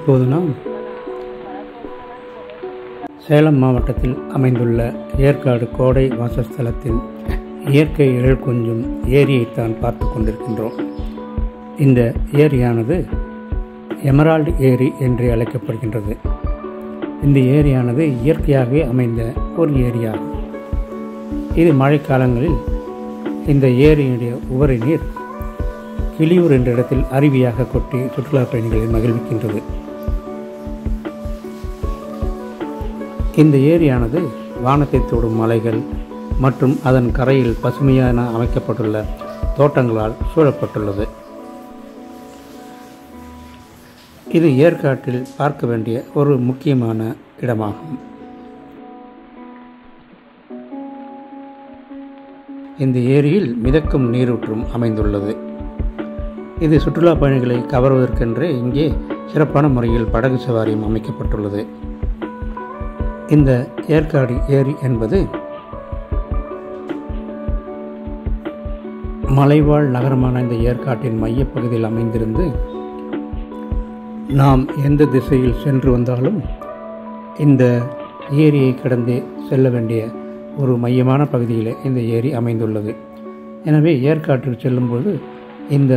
இப்போது நாம் சேலம் மாவட்டத்தில் அமைந்துள்ள ஏற்காடு கோடை வாசஸ்தலத்தின் இயற்கை எழில் கொஞ்சும் ஏரியைத்தான் பார்த்து கொண்டிருக்கின்றோம். இந்த ஏரியானது எமரால்டு ஏரி என்று அழைக்கப்படுகின்றது. இந்த ஏரியானது இயற்கையாகவே அமைந்த ஒரு ஏரியாகும். இது மழைக்காலங்களில் இந்த ஏரியினுடைய உபரி நீர் கிளியூர் என்ற இடத்தில் அருவியாக கொட்டி சுற்றுலா பயணிகளை மகிழ்விக்கின்றது. இந்த ஏரியானது வானத்தை தொடும் மலைகள் மற்றும் அதன் கரையில் பசுமையான அமைக்கப்பட்டுள்ள தோட்டங்களால் சூழப்பட்டுள்ளது. இது ஏற்காட்டில் பார்க்க வேண்டிய ஒரு முக்கியமான இடமாகும். இந்த ஏரியில் மிதக்கும் நீரூற்றும் அமைந்துள்ளது. இது சுற்றுலா பயணிகளை கவர்வதற்கென்றே இங்கே சிறப்பான முறையில் படகு சவாரியும் அமைக்கப்பட்டுள்ளது. இந்த ஏற்காடு ஏரி என்பது மலைவாழ் நகரமான இந்த ஏற்காட்டின் மையப்பகுதியில் அமைந்திருந்து நாம் எந்த திசையில் சென்று வந்தாலும் இந்த ஏரியை கடந்தே செல்ல வேண்டிய ஒரு மையமான பகுதியில் இந்த ஏரி அமைந்துள்ளது. எனவே ஏற்காட்டில் செல்லும்போது இந்த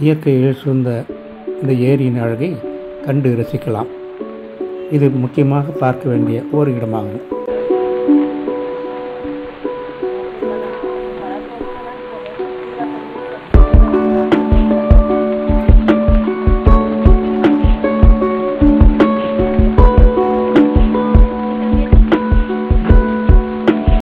இயற்கையில் சூழ்ந்த இந்த ஏரியின் அழகை கண்டு ரசிக்கலாம். இது முக்கியமாக பார்க்க வேண்டிய ஒரு இடமாகும்.